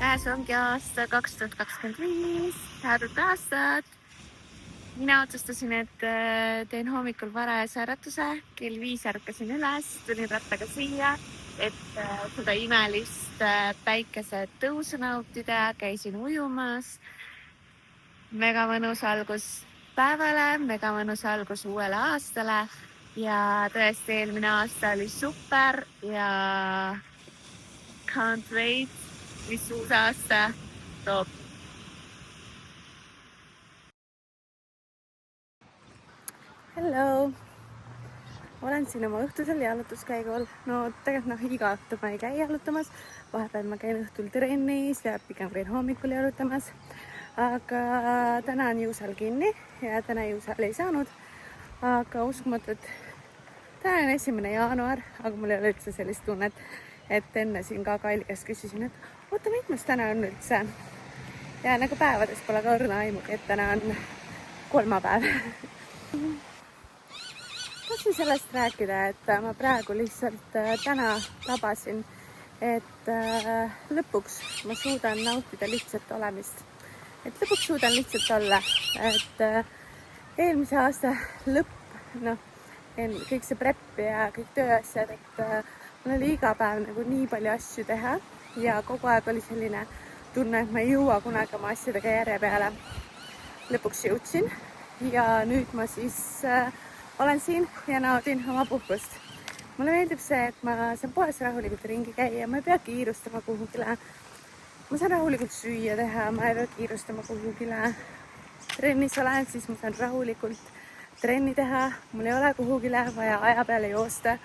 Käes ongi aasta 2025, head uut aastat. Mina otsustasin, et teen hommikul varajase äratuse. Kell 5 ärkasin üles, tulin rattaga siia, et seda imelist päikese tõusu nautida. Käisin ujumas. Mega mõnus algus päevale, mega mõnus algus uuele aastale. Ja tõesti, eelmine aasta oli super ja can't wait, mis uus aasta toob. Hello! Olen siin oma õhtusel jalutuskäigul. No tegelikult iga õhtu ma ei käi jalutamas. Vahepeal ma käin õhtul trennis ja pigem käin hommikul jalutamas. Aga täna on jõusal kinni ja täna jõusal ei saanud. Aga uskumatu, et täna on 1. jaanuar, aga mul ei ole üldse sellist tunnet, et enne siin ka Kaili käest küsisin, et oota, mitmes täna on üldse. Ja nagu päevades pole ka õrna aimugi, et täna on kolmapäev. Tahtsin sellest rääkida, et ma praegu lihtsalt täna tabasin, et lõpuks ma suudan nautida lihtsalt olemist. Et lõpuks suudan lihtsalt olla. Et eelmise aasta lõpp, kõik see prep ja kõik tööasjad, et mul oli iga päev nagu nii palju asju teha ja kogu aeg oli selline tunne, et ma ei jõua kunagi oma asjadega järje peale. Lõpuks jõudsin ja nüüd ma siis olen siin ja naudin oma puhkust. Mulle meeldib see, et ma saan poes rahulikult ringi käia, ma ei pea kiirustama kuhugile. Ma saan rahulikult süüa teha, ma ei pea kiirustama kuhugile. Trennis olen, siis ma saan rahulikult trenni teha, mul ei ole kuhugile vaja aja peale joosta.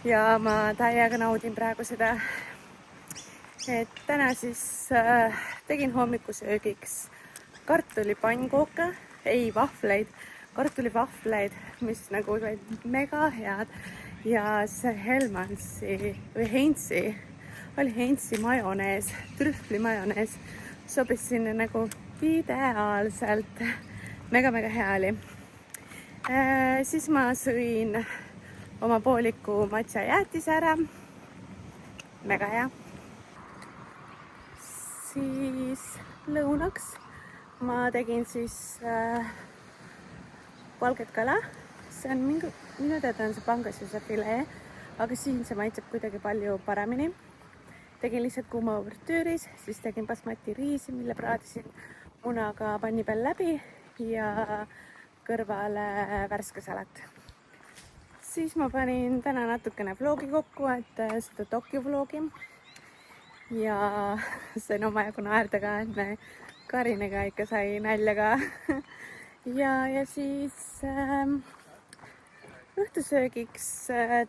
Ja ma täiega naudin praegu seda. Et täna siis tegin hommikusöögiks kartulipannkooke, ei vahvleid, kartulivahvleid, mis nagu olid mega head ja see Hellmannsi või Heinzi majonees, trühvli majonees sobis sinna nagu ideaalselt, mega hea oli. Siis ma sõin oma pooliku matša jäätise ära, mega hea. Siis lõunaks ma tegin siis valget kala, see on minu teada on see pangasuse filee, aga siin see maitseb kuidagi palju paremini. Tegin lihtsalt kuuma uvertüüris, siis tegin basmati riisi, mille praadisin munaga panni peal läbi ja kõrvale värske salat. Siis ma panin täna natukene vlogi kokku, et seda Tokyo vlogi ja sain omajagu naerda ka, et me Karinega ikka sai nalja ka. Ja siis õhtusöögiks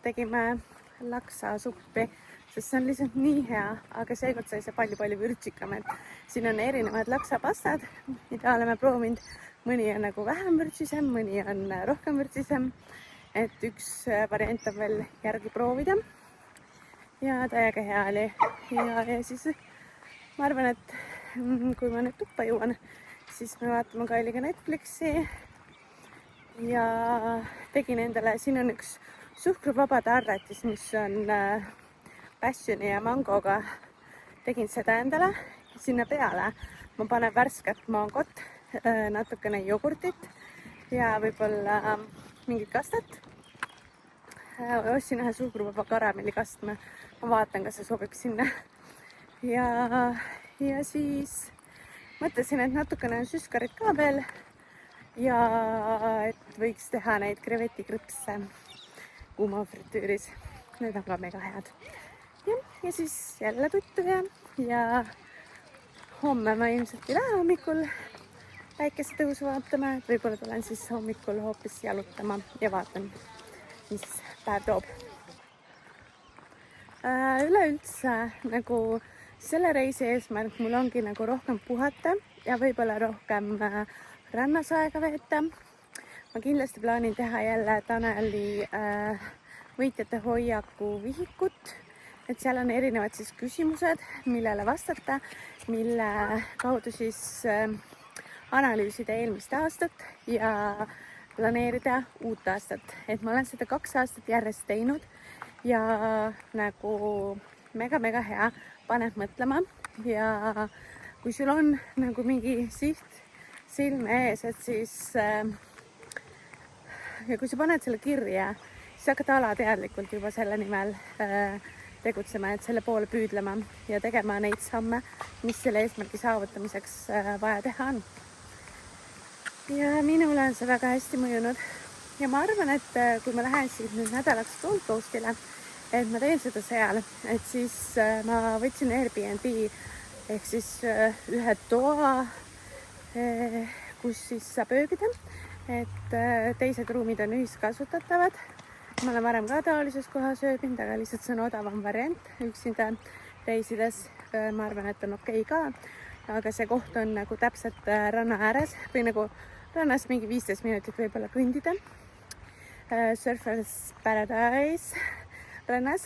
tegime laksasuppi, sest see on lihtsalt nii hea, aga seekord sai see palju vürtsikam, et siin on erinevad laksapastad, mida oleme proovinud. Mõni on nagu vähem vürtsisem, mõni on rohkem vürtsisem, et üks variant on veel järgi proovida. Ja täiega hea oli. Ja siis ma arvan, et kui ma nüüd tuppa jõuan, siis me vaatame Kailiga Netflixi ja tegin endale, siin on üks suhkruvaba tarretis, mis on passioni ja mangoga. Tegin seda endale, sinna peale ma panen värsket mangot, natukene jogurtit ja võib-olla mingit kastet. Ostsin ühe suhkruvaba karamellikastme, ma vaatan, kas see sobib sinna. Ja siis mõtlesin, et natukene on süskarit ka veel ja et võiks teha neid krevetikrõpse kuuma fritüüris. Need on ka mega head. Ja siis jälle tuttu ja homme ma ilmselt ei lähe hommikul päikese tõusu vaatama, et võib-olla tulen siis hommikul hoopis jalutama ja vaatan, mis päev toob. Üleüldse nagu selle reisi eesmärk mul ongi nagu rohkem puhata ja võib-olla rohkem rannas aega veeta. Ma kindlasti plaanin teha jälle Taneli võitjate hoiaku vihikut, et seal on erinevad siis küsimused, millele vastata, mille kaudu siis analüüsida eelmist aastat ja planeerida uut aastat. Et ma olen seda 2 aastat järjest teinud ja nagu mega hea, paneb mõtlema ja kui sul on nagu mingi siht silme ees, et siis ja kui sa paned selle kirja, siis hakkad alateadlikult juba selle nimel tegutsema, et selle poole püüdlema ja tegema neid samme, mis selle eesmärgi saavutamiseks vaja teha on. Ja minule on see väga hästi mõjunud ja ma arvan, et kui ma lähen siit nüüd nädalaks Gold Coastile, et ma teen seda seal, et siis ma võtsin Airbnb ehk siis ühe toa, kus siis saab ööbida, et teised ruumid on ühiskasutatavad. Ma olen varem ka taolises kohas ööbinud, aga lihtsalt see on odavam variant üksinda reisides. Ma arvan, et on okei ka, aga see koht on nagu täpselt ranna ääres või nagu rannast mingi 15 minutit võib-olla kõndida. Surfers Paradise rannas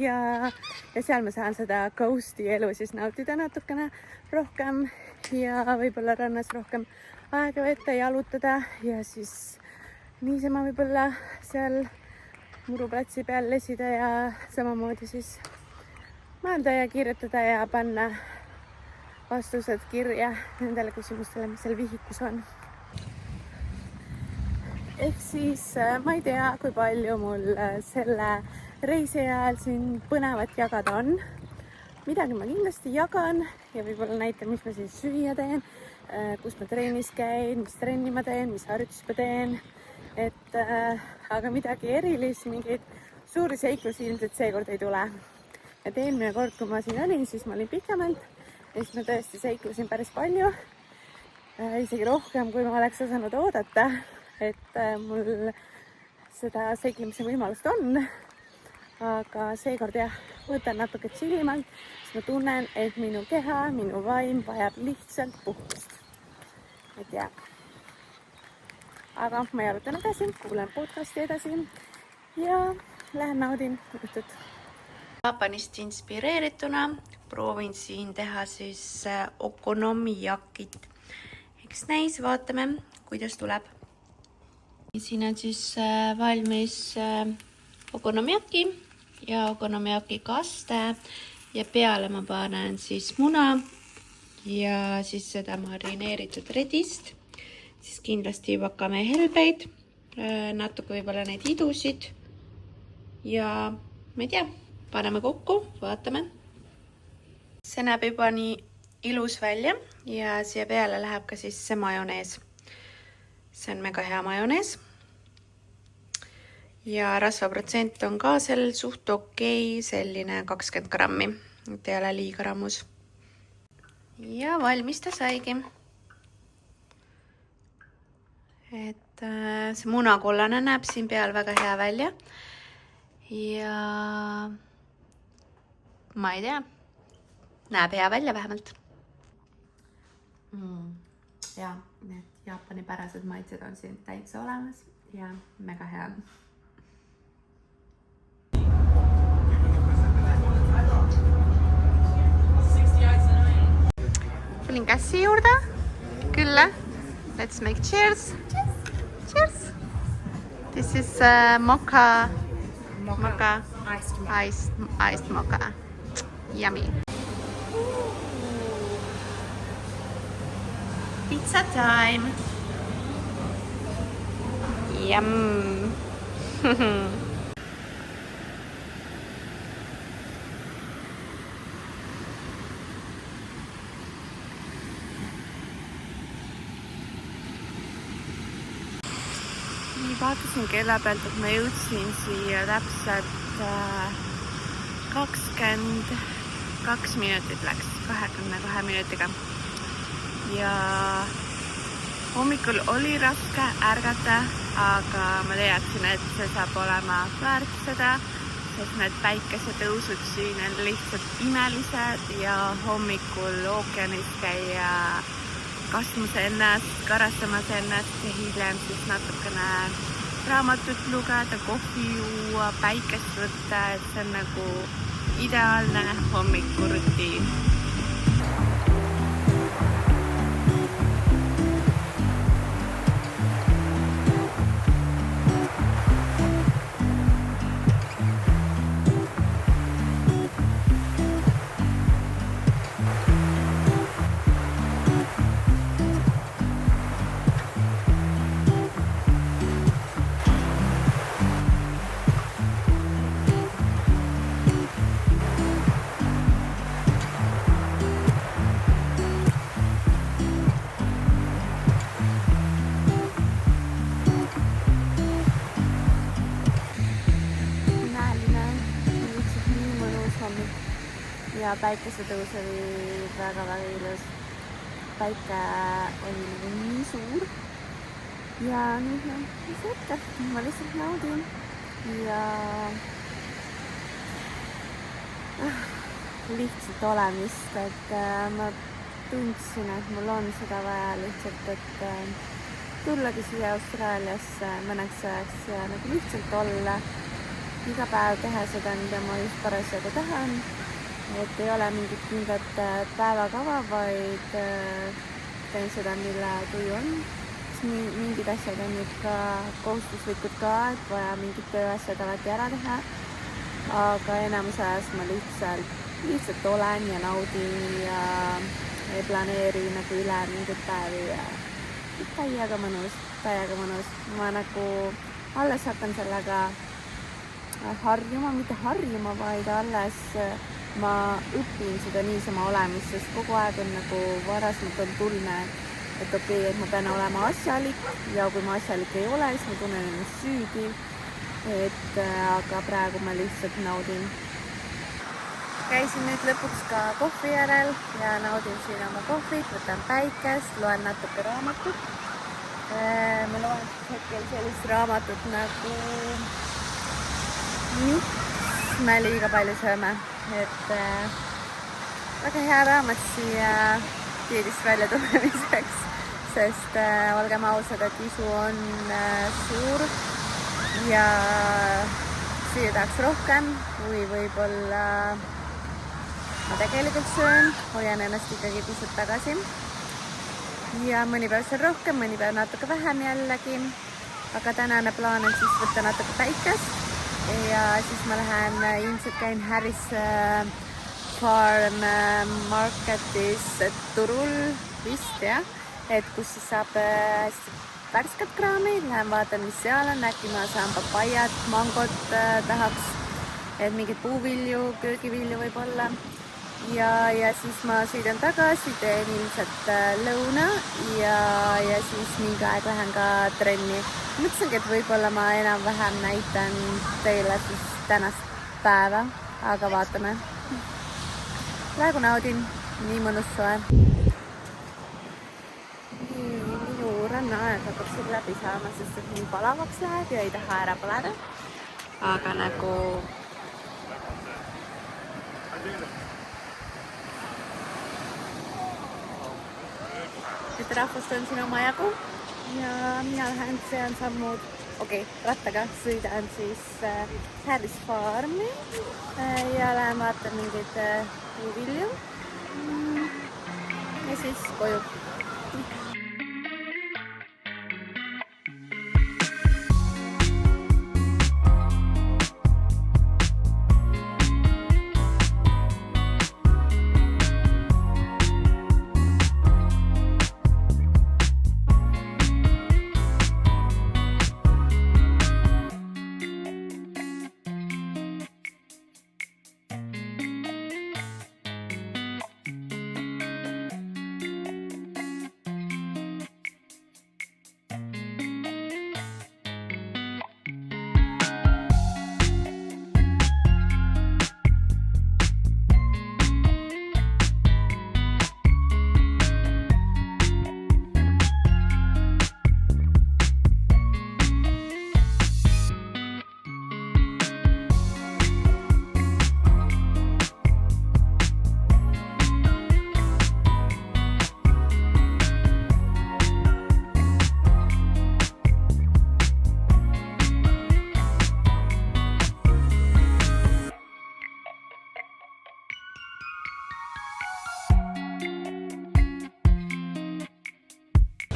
ja seal ma saan seda coasti elu siis nautida natukene rohkem ja võib-olla rannas rohkem aega võtta, jalutada ja siis niisama võib-olla seal muruplatsi peal lesida ja samamoodi siis mõelda ja kirjutada ja panna vastused kirja nendele küsimustele, mis seal vihikus on. Ehk siis ma ei tea, kui palju mul selle reisi ajal siin põnevat jagada on. Midagi ma kindlasti jagan ja võib-olla näitan, mis ma siis süüa teen, kus ma trennis käin, mis trenni ma teen, mis harjutusi ma teen. Aga midagi erilist, mingeid suuri seiklusi ilmselt seekord ei tule. Et eelmine kord, kui ma siin olin, siis ma olin pikemalt ja siis ma tõesti seiklusin päris palju. Isegi rohkem, kui ma oleks osanud oodata. Et mul seda seiklemise võimalust on, aga seekord jah, võtan natuke chillimalt, siis ma tunnen, et minu keha, minu vaim vajab lihtsalt puhkust. Et jah. Aga ma jalutan edasi, kuulen podcasti edasi ja lähen naudin õhtut. Jaapanist inspireerituna proovin siin teha siis okonomiyakit. Eks näis, vaatame, kuidas tuleb. Siin on siis valmis okonomiyaki ja okonomiyaki kaste ja peale ma panen siis muna ja siis seda marineeritud redist, siis kindlasti vakame helbeid, natuke võib-olla neid idusid ja ma ei tea, paneme kokku, vaatame. See näeb juba nii ilus välja ja siia peale läheb ka siis see majonees. See on mega hea majonees. Ja rasvaprotsent on ka seal suht okei, selline 20 grammi. Et ei ole liiga rammus. Ja valmis ta saigi. Et see munakollane näeb siin peal väga hea välja. Ja ma ei tea. Näeb hea välja vähemalt. Ja need Jaapani pärased maitsed on siin täitsa olemas ja mega hea. Tulin kässi juurde. Külla. Let's make cheers. Cheers. This is mocha. Iced mocha. Yummy. Pizza time. Yum. Nii vaatasin kella pealt, et ma jõudsin siia täpselt 22 minutit läks, 22 minutiga. Ja hommikul oli raske ärgata, aga ma teadsin, et see saab olema väärt seda, sest need päikesetõusud siin on lihtsalt imelised ja hommikul ookeanis käia kasvamas ennast, karastamas ennast ja hiljem siis natukene raamatut lugeda, kohvi juua, päikest võtta, et see on nagu ideaalne hommikurutiin. päikesetõus oli väga-väga ilus. Päike oli nagu nii suur ja nüüd mis ette, ma lihtsalt naudin ja lihtsalt olemist, et ma tundsin, et mul on seda vaja lihtsalt, et tullagi siia Austraaliasse mõneks ajaks ja nagu lihtsalt olla, iga päev teha seda, mida ma just parasjagu tahan, et ei ole mingit kindlat päevakava, vaid teen seda, mille tuju on. Mingid asjad on ikka kohustuslikud ka, et vaja mingid tööasjad alati ära teha, aga enamus ajast ma lihtsalt olen ja naudin ja ei planeeri nagu üle mingeid päevi ja täiega mõnus. Ma nagu alles hakkan sellega harjuma, mitte harjuma, vaid alles ma õpin seda niisama olemist, sest kogu aeg on nagu varasemalt on tunne, et okei, et ma pean olema asjalik ja kui ma asjalik ei ole, siis ma tunnen ennast süüdi, aga praegu ma lihtsalt naudin. Käisin nüüd lõpuks ka kohvi järel ja naudin siin oma kohvit, võtan päikest, loen natuke raamatut. Ma loen hetkel sellist raamatut nagu Miks me liiga palju sööme, et väga hea raamat siia diidist välja tulemiseks, sest olgem ausad, et isu on suur ja siia tahaks rohkem, kui võib-olla ma tegelikult söön, hoian ennast ikkagi pisut tagasi ja mõni päev söön rohkem, mõni päev natuke vähem jällegi, aga tänane plaan on siis võtta natuke päikest ja siis ma lähen, ilmselt käin Harris Farm Marketis turul vist jah, et kus siis saab värsket kraami, lähen vaatan, mis seal on, äkki ma saan papaiat, mangot tahaks, et mingid puuvilju, köögivilju võib-olla. Ja siis ma sõidan tagasi, teen ilmselt lõuna ja siis mingi aeg lähen ka trenni. Mõtlesingi, et võib-olla ma enam-vähem näitan teile siis tänast päeva, aga vaatame. Praegu naudin, nii mõnus soe. Minu rannaaeg hakkab siin läbi saama, sest et nii palavaks läheb ja ei taha ära põleda. Aga nagu et rahvast on siin omajagu ja mina lähen, see on sammud, rattaga sõidan siis Harris Farmi ja lähen vaatan mingeid puuvilju ja siis koju.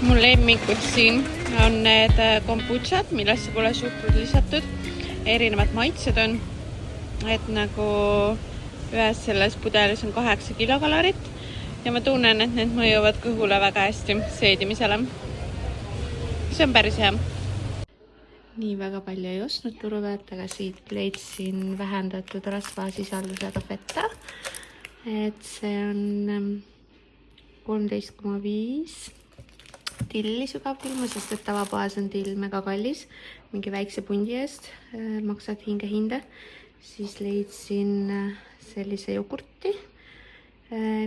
Mul lemmikud siin on need kombutšad, millesse pole suhkrut lisatud. Erinevad maitsed on, et nagu ühes selles pudelis on 8 kilokalorit ja ma tunnen, et need mõjuvad kõhule väga hästi seedimisele. See on päris hea. Nii väga palju ei ostnud turu pealt, aga siit leidsin vähendatud rasvasisaldusega feta. Et see on 13,5 tilli sügavtilma, sest et tavapoes on till mega kallis, mingi väikse pundi eest maksad hinge. Siis leidsin sellise jogurti,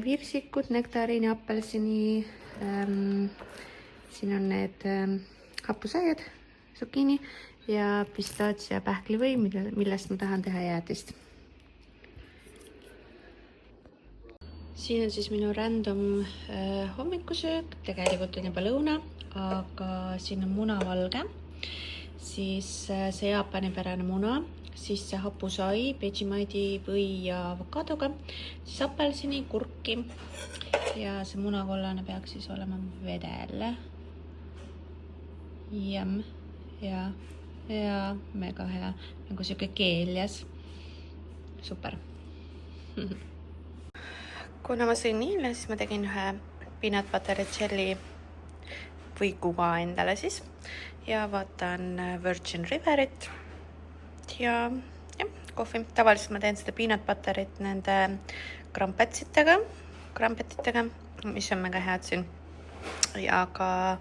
Virsikud, nektariini, apelsini, siin on need hapusaiad, zucchini ja pistaatsia pähklivõi, millest ma tahan teha jäätist. Siin on siis minu random hommikusöök, tegelikult on juba lõuna, aga siin on munavalge, siis see jaapanipärane muna, siis see hapusai, Vegemite'i või ja avokaadoga, siis apelsini, kurki ja see munakollane peaks siis olema vedel. Jam ja mega hea, nagu siuke keeljas. Super. Kuna ma sõin niile, siis ma tegin ühe peanut butter jelly või kuga endale siis ja vaatan Virgin Riverit ja kohvi. Tavaliselt ma teen seda peanut butterit nende krampetitega, mis on mega head siin. Ja aga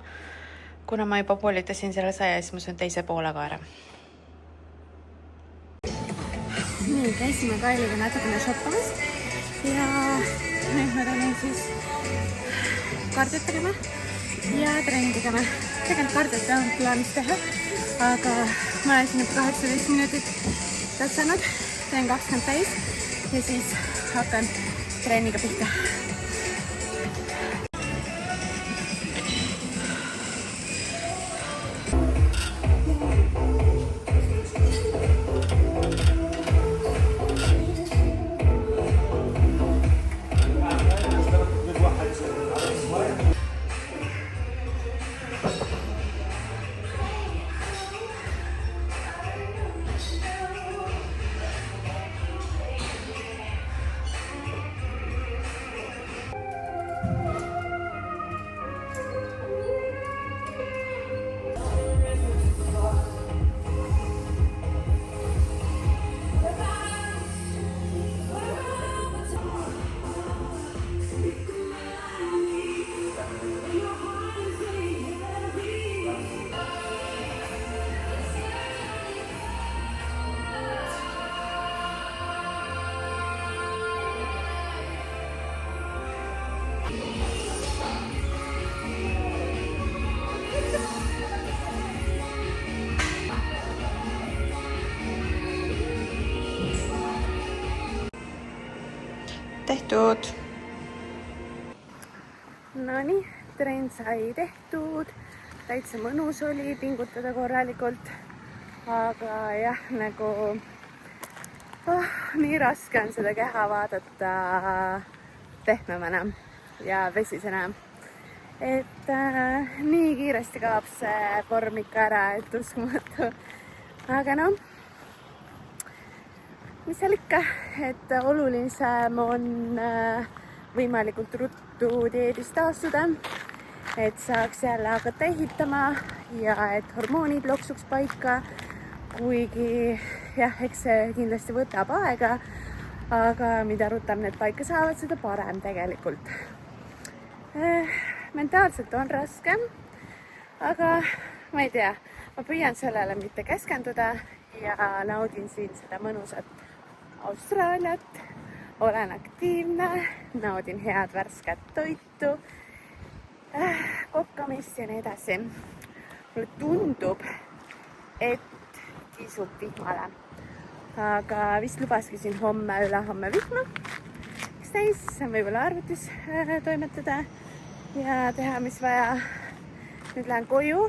kuna ma juba poolitasin selle saia, siis ma söön teise poole ka ära. Nii, käisime Kailiga natukene shoppamas ja nüüd ma tulin siis kardit tegema ja trenni tegema. Tegelikult kardit on plaanis teha, aga ma olen siin 18 minutit tatsanud, teen 20 täis ja siis hakkan trenniga pihta. Tehtud. Nonii, trenn sai tehtud. Täitsa mõnus oli pingutada korralikult. Aga jah, nagu nii raske on seda keha vaadata pehmemana ja vesisena. Et nii kiiresti kaob see vorm ikka ära, et uskumatu. Aga noh, mis seal ikka, et olulisem on võimalikult ruttu dieedist taastuda, et saaks jälle hakata ehitama ja et hormoonid loksuks paika, kuigi jah, eks see kindlasti võtab aega, aga mida rutem need paika saavad, seda parem tegelikult. Mentaalselt on raske, aga ma ei tea, ma püüan sellele mitte keskenduda ja naudin siin seda mõnusat Austraaliat, olen aktiivne, naudin head värsket toitu, kokkamist ja nii edasi. Mulle tundub, et kisub vihmale, aga vist lubaski siin homme ülehomme vihma. Eks täis, on võib-olla arvutis toimetada ja teha, mis vaja. Nüüd lähen koju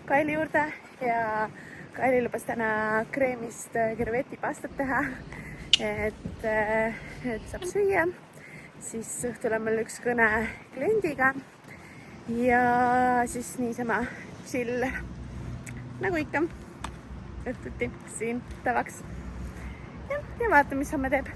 Kaili juurde ja Kaili lubas täna kreemist krevetipastat teha, et saab süüa. Siis õhtul on meil üks kõne kliendiga ja siis niisama chill, nagu ikka, õhtuti siin tavaks. Ja vaatame, mis homme teeb.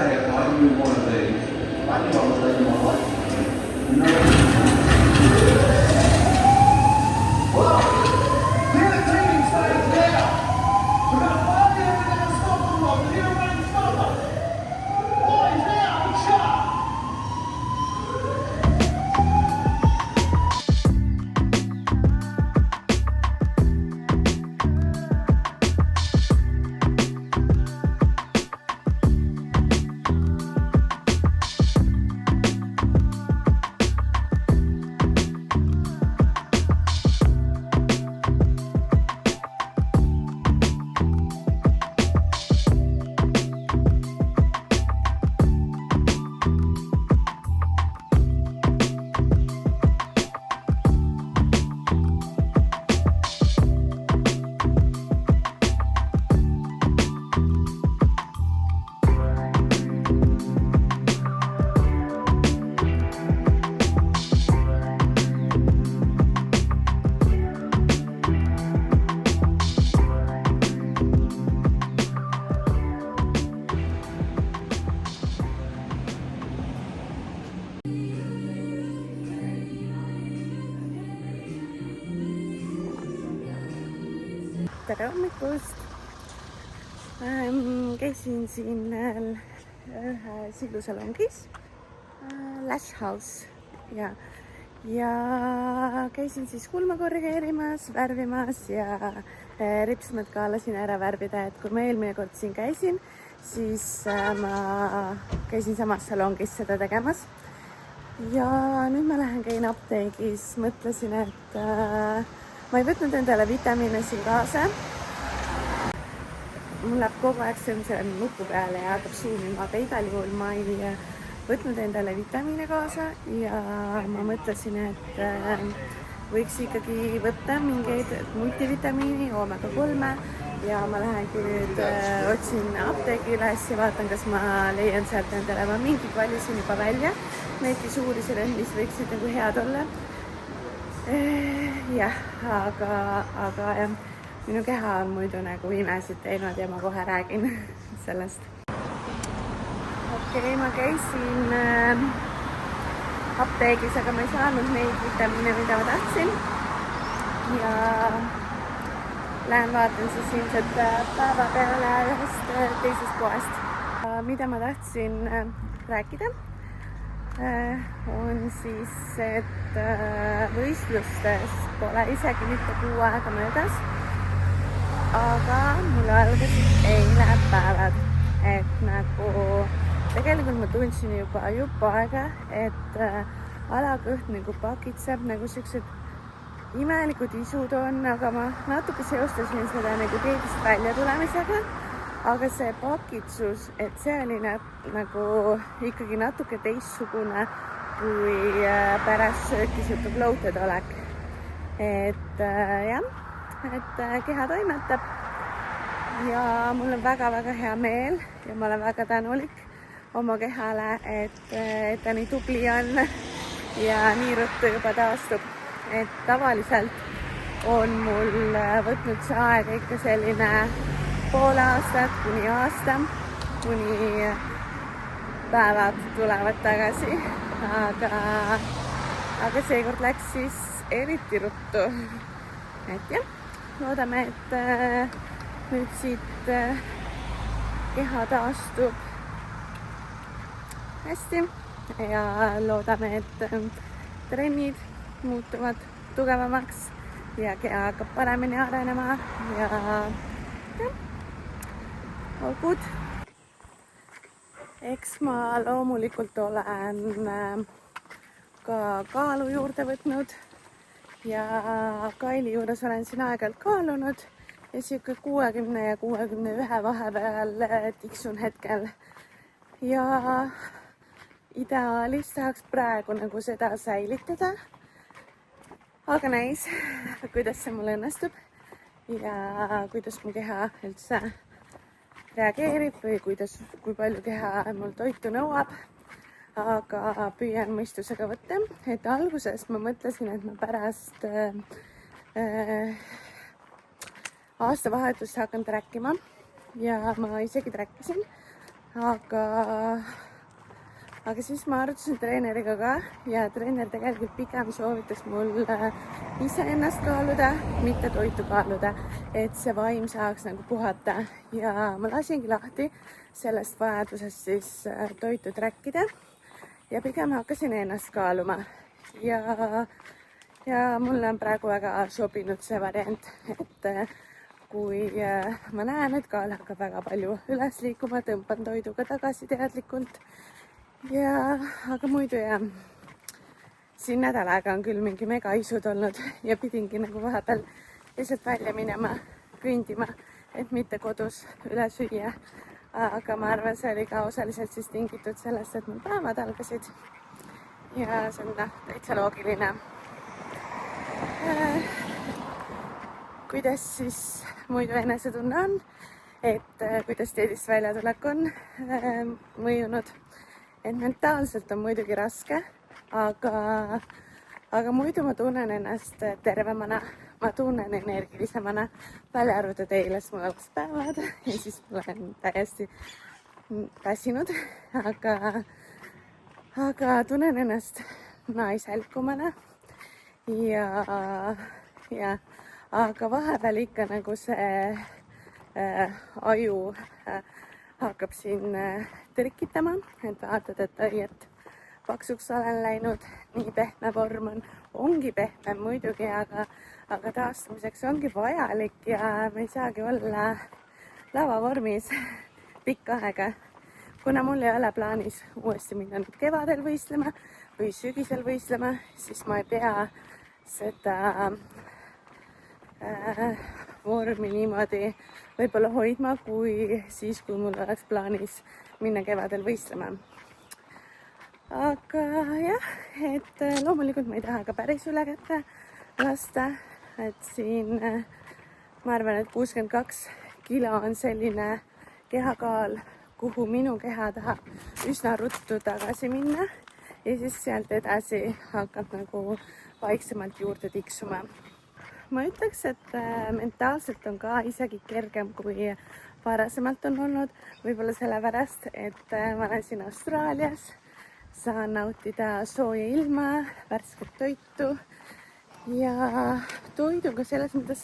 say if I do one of these, I can almost let you my life. Well, the training starts now. We're going to follow you into the smoke room. We're here running smoke. Boys, now, shot. Tere hommikust! Käisin siin ühes ilusalongis, Lash House ja käisin siis kulma korrigeerimas, värvimas ja ripsmed ka lasin ära värvida, et kui ma eelmine kord siin käisin, siis ma käisin samas salongis seda tegemas. Ja nüüd ma käin apteegis, mõtlesin, et ma ei võtnud endale vitamiine siin kaasa. Mul läheb kogu aeg see nupu peale ja hakkab suumima, aga igal juhul ma ei võtnud endale vitamiine kaasa ja ma mõtlesin, et võiks ikkagi võtta mingeid multivitamiini, omega 3 ja ma lähengi nüüd otsin apteegi üles ja vaatan, kas ma leian sealt endale. Ma mingid valisin juba välja, needki suurisin, et mis võiksid nagu head olla. Jah, aga minu keha on muidu nagu imesid teinud ja ma kohe räägin sellest. Okei, ma käisin apteegis, aga ma ei saanud neid vitamiine, mida ma tahtsin. Ja lähen vaatan siis ilmselt päeva peale ühest teisest poest. Mida ma tahtsin rääkida on siis, et võistlustes pole isegi mitte 6 aega möödas, aga mul algasid eile päevad, et nagu tegelikult ma tundsin juba aega, et alakõht nagu pakitseb, nagu sellised imelikud isud on, aga ma natuke seostasin seda nagu keegist välja tulemisega. Aga see pakitsus, et see oli nagu ikkagi natuke teistsugune kui pärast sööki siuke bloated olek. Et jah, et keha toimetab ja mul on väga-väga hea meel ja ma olen väga tänulik oma kehale, et ta nii tubli on ja nii ruttu juba taastub. Et tavaliselt on mul võtnud see aeg ikka selline pool aastat kuni aasta, kuni päevad tulevad tagasi, aga seekord läks siis eriti ruttu. Et jah, loodame, et nüüd siit keha taastub hästi ja loodame, et trennid muutuvad tugevamaks ja keha hakkab paremini arenema ja all good. Eks ma loomulikult olen ka kaalu juurde võtnud ja Kaili juures olen siin aeg-ajalt kaalunud ja siuke 60 ja 61 vahepeal tiksun hetkel. Ja ideaalis tahaks praegu nagu seda säilitada, aga näis, kuidas see mul õnnestub ja kuidas mu keha üldse reageerib või kui palju keha mul toitu nõuab, aga püüan mõistusega võtta. Et alguses ma mõtlesin, et ma pärast aastavahetust hakkan trackima ja ma isegi trackisin, aga siis ma arutasin treeneriga ka ja treener tegelikult pigem soovitas mul iseennast kaaluda, mitte toitu kaaluda, et see vaim saaks nagu puhata ja ma lasingi lahti sellest vajadusest siis toitu trackida ja pigem hakkasin ennast kaaluma ja mulle on praegu väga sobinud see variant, et kui ma näen, et kaal hakkab väga palju üles liikuma, tõmban toiduga tagasi teadlikult aga muidu jah, siin nädal aega on küll mingi megaisud olnud ja pidingi nagu vahepeal lihtsalt välja minema, kõndima, et mitte kodus üle süüa. Aga ma arvan, see oli ka osaliselt siis tingitud sellest, et mul päevad algasid ja see on täitsa loogiline. Kuidas siis muidu enesetunne on, et kuidas dieedist väljatulek on mõjunud, et mentaalselt on muidugi raske, aga muidu ma tunnen ennast tervemana, ma tunnen energilisemana, välja arvatud eile, sest mul algas päevad ja siis ma olen täiesti väsinud, aga tunnen ennast naiselikumana aga vahepeal ikka nagu see aju hakkab siin trikitama, et vaatad, et ai, et paksuks olen läinud, nii pehme vorm ongi pehme muidugi, aga taastumiseks ongi vajalik ja me ei saagi olla lavavormis pikka aega. Kuna mul ei ole plaanis uuesti minna nüüd kevadel võistlema või sügisel võistlema, siis ma ei pea seda vormi niimoodi võib-olla hoidma, kui siis, kui mul oleks plaanis minna kevadel võistlema. Aga jah, et loomulikult ma ei taha ka päris üle kätte lasta, et siin ma arvan, et 62 kilo on selline kehakaal, kuhu minu keha tahab üsna ruttu tagasi minna ja siis sealt edasi hakkab nagu vaiksemalt juurde tiksuma. Ma ütleks, et mentaalselt on ka isegi kergem kui varasemalt on olnud, võib-olla sellepärast, et ma olen siin Austraalias, saan nautida sooja ilma, värsket toitu ja toiduga selles mõttes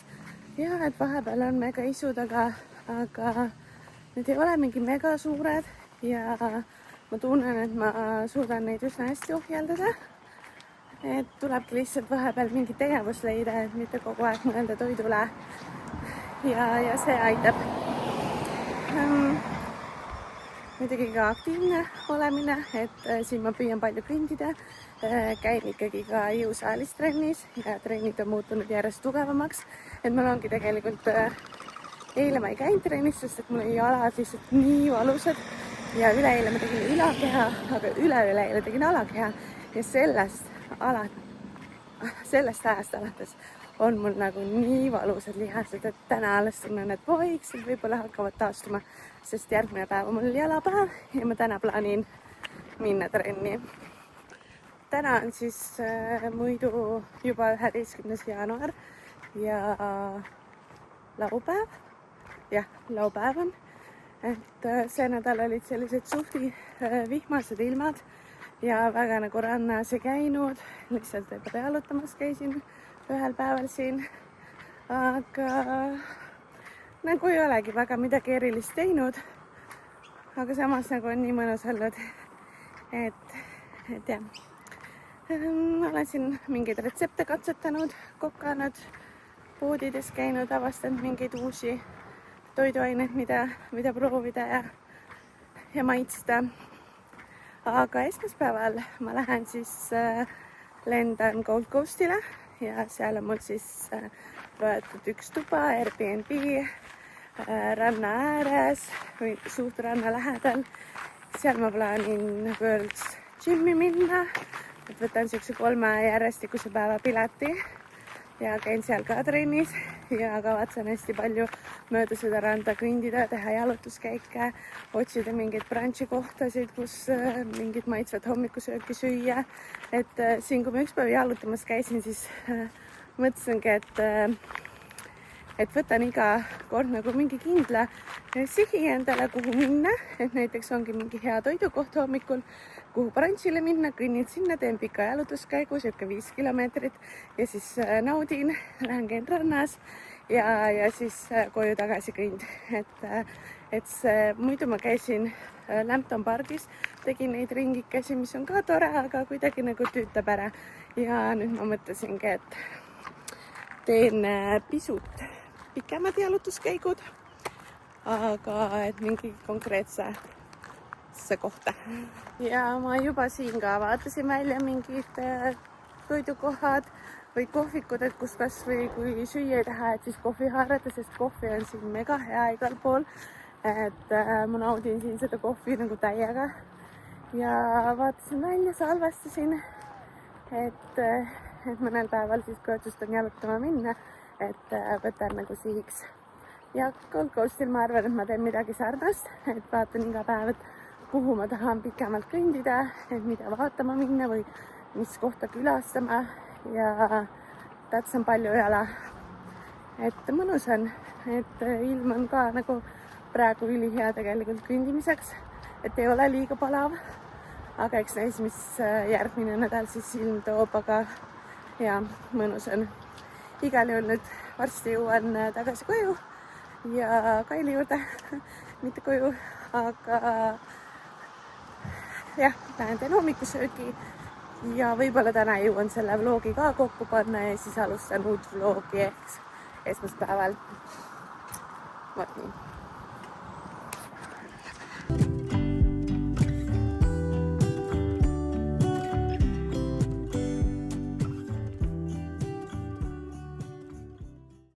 jah, et vahepeal on megaisud, aga need ei ole mingi mega suured ja ma tunnen, et ma suudan neid üsna hästi ohjeldada. Et tulebki lihtsalt vahepeal mingi tegevus leida, et mitte kogu aeg mõelda toidule ja see aitab. Muidugi ka aktiivne olemine, et siin ma püüan palju kõndida, käin ikkagi ka jõusaalis trennis ja trennid on muutunud järjest tugevamaks, et mul ongi tegelikult eile ma ei käinud trennis, sest et mul oli jalad lihtsalt nii valusad ja üleeile ma tegin ülakeha, aga üle-üleeile tegin alakeha ja sellest ajast alates on mul nagu nii valusad lihased, et täna alles tunnen, et vaikselt võib-olla hakkavad taastuma, sest järgmine päev on mul jalapäev ja ma täna plaanin minna trenni. Täna on siis muidu juba 11. jaanuar ja laupäev. Jah, laupäev on, et see nädal olid sellised suhti vihmased ilmad ja väga nagu rannas ei käinud, lihtsalt võib-olla jalutamas käisin ühel päeval siin, aga nagu ei olegi väga midagi erilist teinud, aga samas nagu on nii mõnus olnud, et jah, olen siin mingeid retsepte katsetanud, kokanud, poodides käinud, avastanud mingeid uusi toiduaineid, mida proovida ja maitsta. Aga esmaspäeval ma lähen siis lendan Gold Coastile ja seal on mul siis võetud üks tuba Airbnb ranna ääres või suht ranna lähedal. Seal ma plaanin World's Gym'i minna, et võtan siukse 3 järjestikuse päeva pileti ja käin seal ka trennis ja kavatsen hästi palju mööda seda randa kõndida, teha jalutuskäike, otsida mingeid brunchi kohtasid, kus mingit maitsvat hommikusööki süüa. Et siin, kui ma üks päev jalutamas käisin, siis mõtlesingi, et võtan iga kord nagu mingi kindla sihi endale, kuhu minna, et näiteks ongi mingi hea toidukoht hommikul, kuhu brunchile minna, kõnnin sinna, teen pika jalutuskäigu, sihuke 5 kilomeetrit ja siis naudin, lähen käin rannas ja siis koju tagasi kõnd. Et see, muidu ma käisin Lambton pargis, tegin neid ringikesi, mis on ka tore, aga kuidagi nagu tüütab ära. Ja nüüd ma mõtlesingi, et teen pisut pikemad jalutuskäigud, aga et mingi konkreetsesse kohta. Ja ma juba siin ka vaatasin välja mingid toidukohad või kohvikud, et kus kas või kui süüa ei taha, et siis kohvi haarata, sest kohvi on siin mega hea igal pool. Et ma naudin siin seda kohvi nagu täiega. Ja vaatasin välja, salvestasin, et mõnel päeval siis, kui otsustan jalutama minna, et võtan nagu sihiks. Ja Gold Coastil ma arvan, et ma teen midagi sarnast, et vaatan iga päev, et kuhu ma tahan pikemalt kõndida, et mida vaatama minna või mis kohta külastama ja tatsan palju jala. Et mõnus on, et ilm on ka nagu praegu ülihea tegelikult kõndimiseks, et ei ole liiga palav, aga eks näis, mis järgmine nädal siis ilm toob, aga ja mõnus on. Igal juhul nüüd varsti jõuan tagasi koju ja Kaili juurde, mitte koju, aga jah, lähen teen hommikusöögi ja võib-olla täna jõuan selle vlogi ka kokku panna ja siis alustan uut vlogi ehk esmaspäeval. Vot nii.